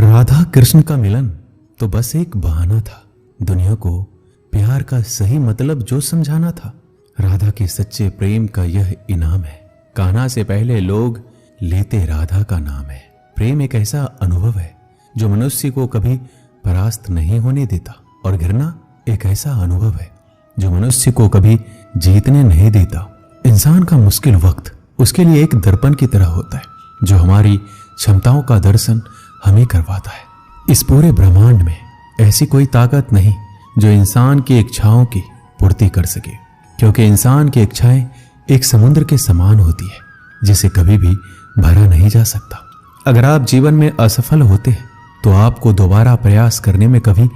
राधा कृष्ण का मिलन तो बस एक बहाना था, दुनिया को प्यार का सही मतलब जो समझाना था। राधा के सच्चे प्रेम का यह इनाम है, कान्हा से पहले लोग लेते राधा का नाम है। प्रेम एक ऐसा अनुभव है जो मनुष्य को कभी परास्त नहीं होने देता, और घृणा एक ऐसा अनुभव है जो मनुष्य को कभी जीतने नहीं देता। इंसान का मुश्किल वक्त उसके लिए एक दर्पण की तरह होता है जो हमारी क्षमताओं का दर्शन हमें करवाता है। इस पूरे ब्रह्मांड में ऐसी कोई ताकत नहीं जो इंसान की इच्छाओं की पूर्ति कर सके, क्योंकि इंसान की इच्छाएं एक समुद्र के समान होती है जिसे कभी भी भरा नहीं जा सकता। अगर आप जीवन में असफल होते हैं तो आपको दोबारा प्रयास करने में कभी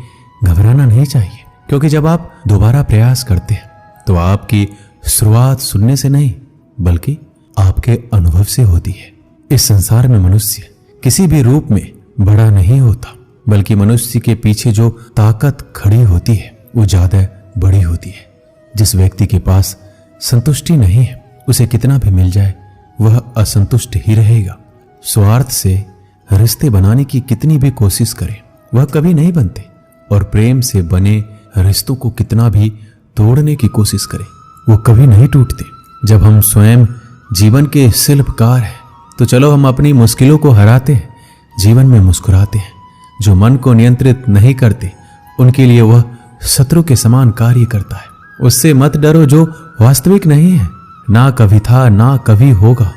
घबराना नहीं चाहिए, क्योंकि जब आप दोबारा प्रयास करते हैं तो आपकी शुरुआत सुनने से नहीं बल्कि आपके अनुभव से होती है। इस संसार में मनुष्य किसी भी रूप में बड़ा नहीं होता, बल्कि मनुष्य के पीछे जो ताकत खड़ी होती है वो ज्यादा बड़ी होती है। जिस व्यक्ति के पास संतुष्टि नहीं है उसे कितना भी मिल जाए वह असंतुष्ट ही रहेगा। स्वार्थ से रिश्ते बनाने की कितनी भी कोशिश करे वह कभी नहीं बनते, और प्रेम से बने रिश्तों को कितना भी तोड़ने की कोशिश करे वो कभी नहीं टूटते। जब हम स्वयं जीवन के शिल्पकार हैं तो चलो हम अपनी मुश्किलों को हराते हैं, जीवन में मुस्कुराते हैं। जो मन को नियंत्रित नहीं करते उनके लिए वह शत्रु के समान कार्य करता है। उससे मत डरो जो वास्तविक नहीं है, ना कभी था ना कभी होगा।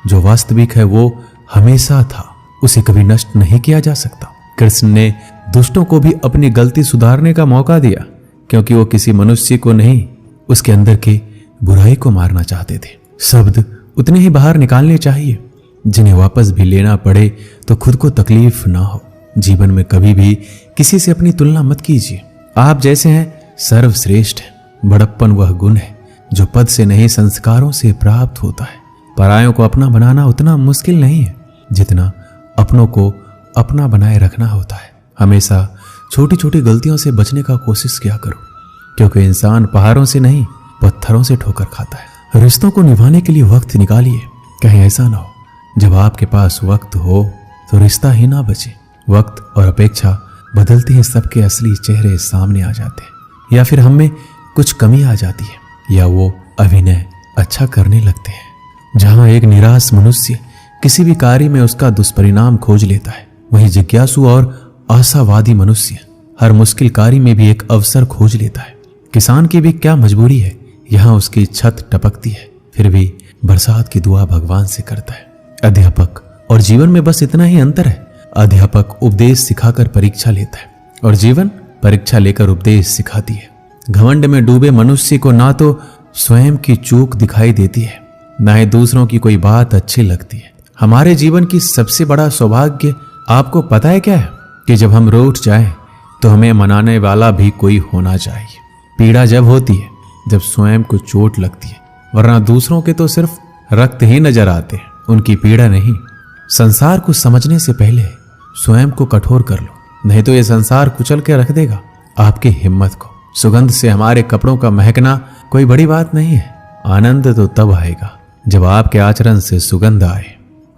जो वास्तविक है वो हमेशा था, उसे कभी नष्ट नहीं किया जा सकता। कृष्ण ने दुष्टों को भी अपनी गलती सुधारने का मौका दिया, क्योंकि वो किसी मनुष्य को नहीं उसके अंदर के बुराई को मारना चाहते थे। शब्द उतने ही बाहर निकालने चाहिए जिन्हें वापस भी लेना पड़े तो खुद को तकलीफ ना हो। जीवन में कभी भी किसी से अपनी तुलना मत कीजिए। आप जैसे हैं सर्वश्रेष्ठ है। बड़प्पन वह गुण है जो पद से नहीं संस्कारों से प्राप्त होता है। परायों को अपना बनाना उतना मुश्किल नहीं है जितना अपनों को अपना बनाए रखना होता है। हमेशा छोटी छोटी गलतियों से बचने का कोशिश किया करो, क्योंकि इंसान पहाड़ों से नहीं पत्थरों से ठोकर खाता है। रिश्तों को निभाने के लिए वक्त निकालिए, कहीं ऐसा ना हो जब आपके पास वक्त हो तो रिश्ता ही ना बचे। वक्त और अपेक्षा बदलते ही सबके असली चेहरे सामने आ जाते हैं, या फिर हम में कुछ कमी आ जाती है, या वो अभिनय अच्छा करने लगते हैं। जहां एक निराश मनुष्य किसी भी कार्य में उसका दुष्परिणाम खोज लेता है, वहीं जिज्ञासु और आशावादी मनुष्य हर मुश्किल कार्य में भी एक अवसर खोज लेता है। किसान की भी क्या मजबूरी है, यहाँ उसकी छत टपकती है फिर भी बरसात की दुआ भगवान से करता है। अध्यापक और जीवन में बस इतना ही अंतर है, अध्यापक उपदेश सिखाकर परीक्षा लेता है और जीवन परीक्षा लेकर उपदेश सिखाती है। घमंड में डूबे मनुष्य को ना तो स्वयं की चूक दिखाई देती है, ना ही दूसरों की कोई बात अच्छी लगती है। हमारे जीवन की सबसे बड़ा सौभाग्य आपको पता है क्या है? कि जब हम रूठ जाएं तो हमें मनाने वाला भी कोई होना चाहिए। पीड़ा जब होती है जब स्वयं को चोट लगती है, वरना दूसरों के तो सिर्फ रक्त ही नजर आते हैं, उनकी पीड़ा नहीं। संसार को समझने से पहले स्वयं को कठोर कर लो, नहीं तो ये संसार कुचल के रख देगा आपकी हिम्मत को। सुगंध से हमारे कपड़ों का महकना कोई बड़ी बात नहीं है, आनंद तो तब आएगा जब आपके आचरण से सुगंध आए।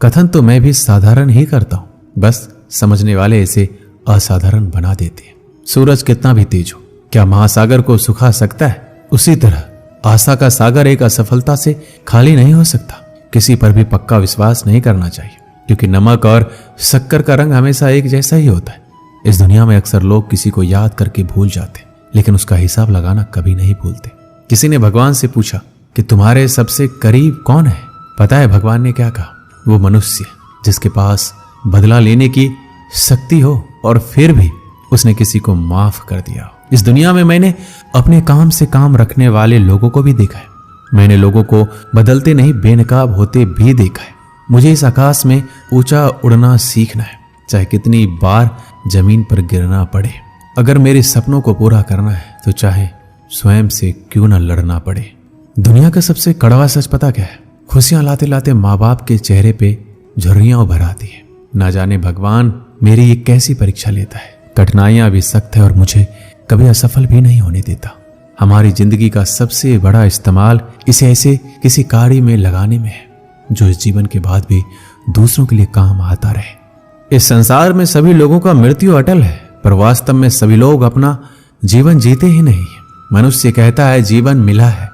कथन तो मैं भी साधारण ही करता हूं, बस समझने वाले इसे असाधारण बना देते हैं। सूरज कितना भी तेज हो क्या महासागर को सुखा सकता है? उसी तरह आशा का सागर एक असफलता से खाली नहीं हो सकता। किसी पर भी पक्का विश्वास नहीं करना चाहिए, क्योंकि नमक और शक्कर का रंग हमेशा एक जैसा ही होता है। इस दुनिया में अक्सर लोग किसी को याद करके भूल जाते, लेकिन उसका हिसाब लगाना कभी नहीं भूलते। किसी ने भगवान से पूछा कि तुम्हारे सबसे करीब कौन है? पता है भगवान ने क्या कहा? वो मनुष्य जिसके पास बदला लेने की शक्ति हो और फिर भी उसने किसी को माफ कर दिया। इस दुनिया में मैंने अपने काम से काम रखने वाले लोगों को भी देखा है। मैंने लोगों को बदलते नहीं बेनकाब होते भी देखा है। मुझे इस आकाश में ऊंचा उड़ना सीखना है, चाहे कितनी बार जमीन पर गिरना पड़े। अगर मेरे सपनों को पूरा करना है तो चाहे स्वयं से क्यों न लड़ना पड़े। दुनिया का सबसे कड़वा सच पता क्या है? खुशियां लाते लाते माँ बाप के चेहरे पे झुर्रियां उभर आती है। ना जाने भगवान मेरी ये कैसी परीक्षा लेता है। कठिनाइयां भी सख्त है और मुझे कभी असफल भी नहीं होने देता। हमारी जिंदगी का सबसे बड़ा इस्तेमाल इसे ऐसे किसी कार्य में लगाने में है जो इस जीवन के बाद भी दूसरों के लिए काम आता रहे। इस संसार में सभी लोगों का मृत्यु अटल है, पर वास्तव में सभी लोग अपना जीवन जीते ही नहीं। मनुष्य कहता है जीवन मिला है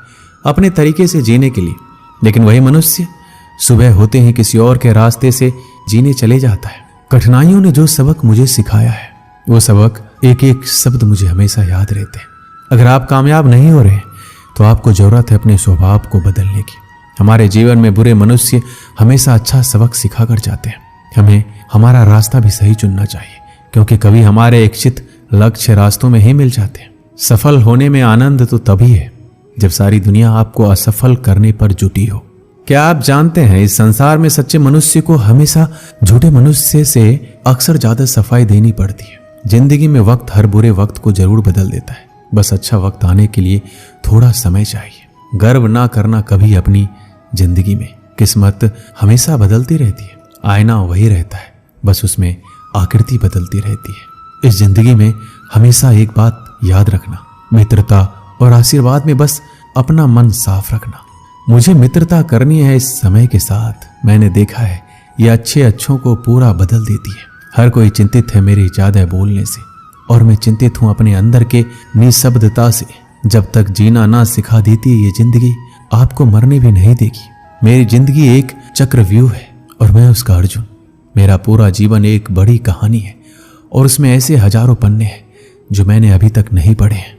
अपने तरीके से जीने के लिए, लेकिन वही मनुष्य सुबह होते ही किसी और के रास्ते से जीने चले जाता है। कठिनाइयों ने जो सबक मुझे सिखाया है, वो सबक एक एक शब्द मुझे हमेशा याद रहते हैं। अगर आप कामयाब नहीं हो रहे तो आपको जरूरत है अपने स्वभाव को बदलने की। हमारे जीवन में बुरे मनुष्य हमेशा अच्छा सबक सिखा कर जाते हैं। हमें हमारा रास्ता भी सही चुनना चाहिए, क्योंकि कभी हमारे इच्छित लक्ष्य रास्तों में ही मिल जाते हैं। सफल होने में आनंद तो तभी है जब सारी दुनिया आपको असफल करने पर जुटी हो। क्या आप जानते हैं, इस संसार में सच्चे मनुष्य को हमेशा झूठे मनुष्य से अक्सर ज्यादा सफाई देनी पड़ती है। जिंदगी में वक्त हर बुरे वक्त को जरूर बदल देता है, बस अच्छा वक्त आने के लिए थोड़ा समय चाहिए। गर्व ना करना कभी अपनी जिंदगी में। किस्मत हमेशा बदलती रहती है, आईना वही रहता है, बस उसमें आकृति बदलती रहती है। इस जिंदगी में हमेशा एक बात याद रखना, मित्रता और आशीर्वाद में बस अपना मन साफ रखना। मुझे मित्रता करनी है इस समय के साथ। मैंने देखा है ये अच्छे अच्छों को पूरा बदल देती है। हर कोई चिंतित है मेरे ज्यादा बोलने से, और मैं चिंतित हूं अपने अंदर के निशब्दता से। जब तक जीना ना सिखा देती है ये जिंदगी, आपको मरने भी नहीं देगी। मेरी जिंदगी एक चक्रव्यूह है और मैं उसका अर्जुन। मेरा पूरा जीवन एक बड़ी कहानी है और उसमें ऐसे हजारों पन्ने हैं जो मैंने अभी तक नहीं पढ़े हैं।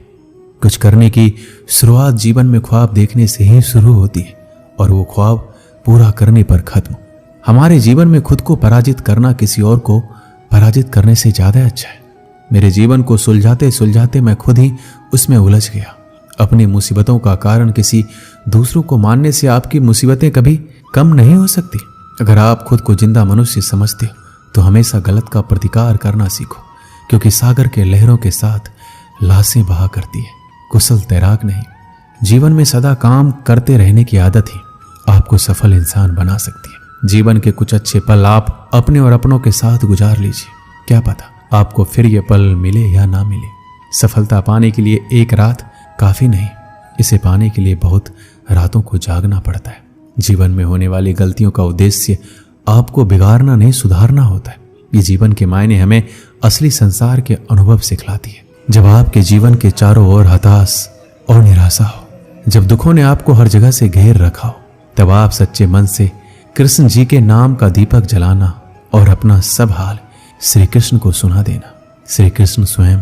कुछ करने की शुरुआत जीवन में ख्वाब देखने से ही शुरू होती है और वो ख्वाब पूरा करने पर खत्म। हमारे जीवन में खुद को पराजित करना किसी और को पराजित करने से ज्यादा अच्छा है। मेरे जीवन को सुलझाते सुलझाते मैं खुद ही उसमें उलझ गया। अपनी मुसीबतों का कारण किसी दूसरों को मानने से आपकी मुसीबतें कभी कम नहीं हो सकती। अगर आप खुद को जिंदा मनुष्य समझते हो तो हमेशा गलत का प्रतिकार करना सीखो, क्योंकि सागर के लहरों के साथ लाशें बहा करती है, कुशल तैराक नहीं। जीवन में सदा काम करते रहने की आदत ही आपको सफल इंसान बना सकती है। जीवन के कुछ अच्छे पल आप अपने और अपनों के साथ गुजार लीजिए। क्या पता आपको फिर ये पल मिले या ना मिले। सफलता पाने के लिए एक रात काफी नहीं, इसे पाने के लिए बहुत रातों को जागना पड़ता है। जीवन में होने वाली गलतियों का उद्देश्य आपको बिगाड़ना नहीं, सुधारना होता है। ये जीवन के मायने हमें असली संसार के अनुभव सिखलाती है। जब आपके जीवन के चारों ओर हताश और निराशा हो, जब दुखों ने आपको हर जगह से घेर रखा हो, तब आप सच्चे मन से कृष्ण जी के नाम का दीपक जलाना और अपना सब हाल श्री कृष्ण को सुना देना। श्री कृष्ण स्वयं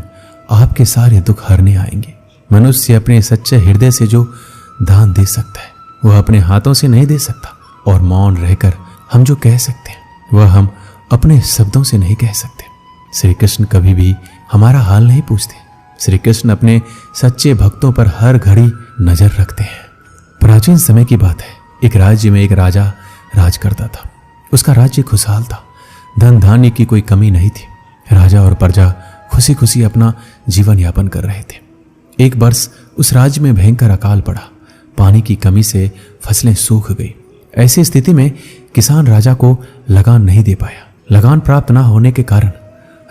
आपके सारे दुख हरने आएंगे। मनुष्य अपने सच्चे हृदय से जो दान दे सकता है वह अपने हाथों से नहीं दे सकता, और मौन रहकर हम जो कह सकते हैं वह हम अपने शब्दों से नहीं कह सकते। श्री कृष्ण कभी भी हमारा हाल नहीं पूछते। श्री कृष्ण अपने सच्चे भक्तों पर हर घड़ी नजर रखते हैं। प्राचीन समय की बात है, एक राज्य में एक राजा राज करता था। उसका राज्य खुशहाल था, धन धान्य की कोई कमी नहीं थी। राजा और प्रजा खुशी खुशी अपना जीवन यापन कर रहे थे। एक वर्ष उस राज्य में भयंकर अकाल पड़ा। पानी की कमी से फसलें सूख गई। ऐसी स्थिति में किसान राजा को लगान नहीं दे पाया। लगान प्राप्त न होने के कारण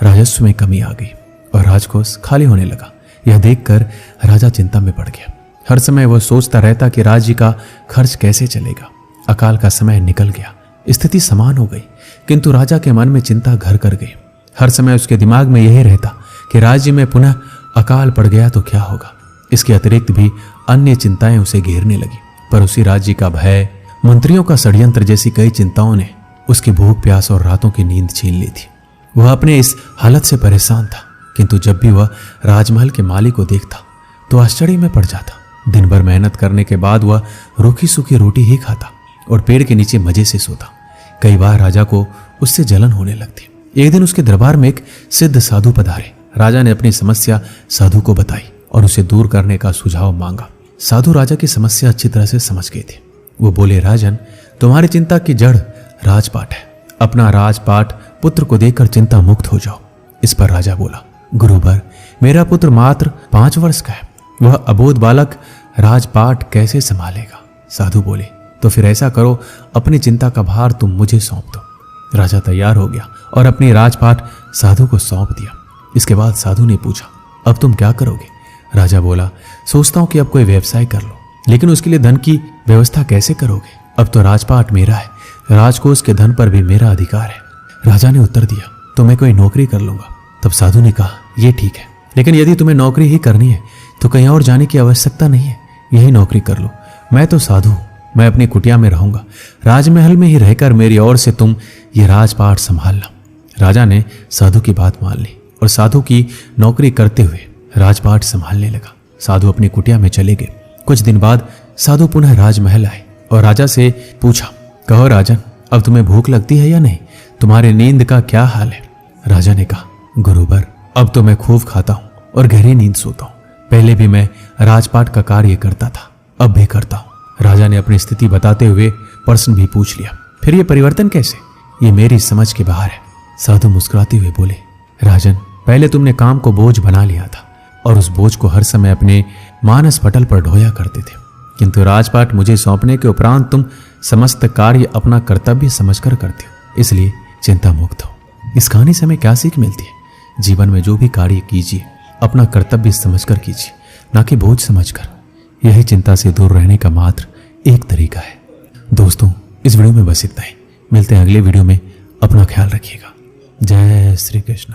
राजस्व में कमी आ गई और राजकोष खाली होने लगा। यह देखकर राजा चिंता में पड़ गया। हर समय वह सोचता रहता कि राज्य का खर्च कैसे चलेगा। अकाल का समय निकल गया, स्थिति समान हो गई, किंतु राजा के मन में चिंता घर कर गई। हर समय उसके दिमाग में यही रहता कि राज्य में पुनः अकाल पड़ गया तो क्या होगा। इसके अतिरिक्त भी अन्य चिंताएं उसे घेरने लगी। पर उसी राज्य का भय, मंत्रियों का षड्यंत्र जैसी कई चिंताओं ने उसकी भूख प्यास और रातों की नींद छीन ली थी। वह अपने इस हालत से परेशान था, किंतु जब भी वह राजमहल के माली को देखता तो आश्चर्य में पड़ जाता। दिन भर मेहनत करने के बाद वह रूखी सूखी रोटी ही खाता और पेड़ के नीचे मजे से सोता। कई बार राजा को उससे जलन होने लगती। एक दिन उसके दरबार में एक सिद्ध साधु पधारे। राजा ने अपनी समस्या साधु को बताई और उसे दूर करने का सुझाव मांगा। साधु राजा की समस्या अच्छी तरह से समझ गए थे। वो बोले, राजन, तुम्हारी चिंता की जड़ राजपाट है। अपना राजपाट पुत्र को देकर चिंता मुक्त हो जाओ। इस पर राजा बोला, गुरुवर, मेरा पुत्र मात्र 5 वर्ष का है, वह अबोध बालक राजपाट कैसे संभालेगा। साधु बोले, तो फिर ऐसा करो, अपनी चिंता का भार तुम मुझे सौंप दो। राजा तैयार हो गया और अपनी राजपाट साधु को सौंप दिया। इसके बाद साधु ने पूछा, अब तुम क्या करोगे। राजा बोला, सोचता हूं कि अब कोई व्यवसाय कर लो, लेकिन उसके लिए धन की व्यवस्था कैसे करोगे। अब तो राजपाट मेरा है, राजकोष के धन पर भी मेरा अधिकार है। राजा ने उत्तर दिया, तो मैं कोई नौकरी कर लूंगा। तब साधु ने कहा, यह ठीक है, लेकिन यदि तुम्हें नौकरी ही करनी है तो कहीं और जाने की आवश्यकता नहीं है, यही नौकरी कर लो। मैं तो साधु हूं, मैं अपनी कुटिया में रहूंगा, राजमहल में ही रहकर मेरी ओर से तुम ये राजपाट संभालना। राजा ने साधु की बात मान ली और साधु की नौकरी करते हुए राजपाट संभालने लगा। साधु अपनी कुटिया में चले गए। कुछ दिन बाद साधु पुनः राजमहल आए और राजा से पूछा, कहो राजन, अब तुम्हें भूख लगती है या नहीं? तुम्हारी नींद का क्या हाल है? राजा ने कहा, गुरुवर, अब तो मैं खूब खाता हूं और गहरी नींद सोता हूं। पहले भी मैं राजपाट का कार्य करता था, अब भी करता हूं। राजा ने अपनी स्थिति बताते हुए प्रश्न भी पूछ लिया, फिर ये परिवर्तन कैसे? ये मेरी समझ के बाहर है। साधु मुस्कुराते हुए बोले, राजन, पहले तुमने काम को बोझ बना लिया था और उस बोझ को हर समय अपने मानस पटल पर ढोया करते थे, किंतु राजपाट मुझे सौंपने के उपरांत तुम समस्त कार्य अपना कर्तव्य समझकर करते हो, इसलिए चिंता मुक्त हो। इस कहानी से हमें क्या सीख मिलती है? जीवन में जो भी कार्य कीजिए अपना कर्तव्य समझकर कीजिए, ना कि बोझ समझकर। यही चिंता से दूर रहने का मात्र एक तरीका है। दोस्तों, इस वीडियो में बस इतना ही। मिलते हैं अगले वीडियो में। अपना ख्याल रखिएगा। जय श्री कृष्ण।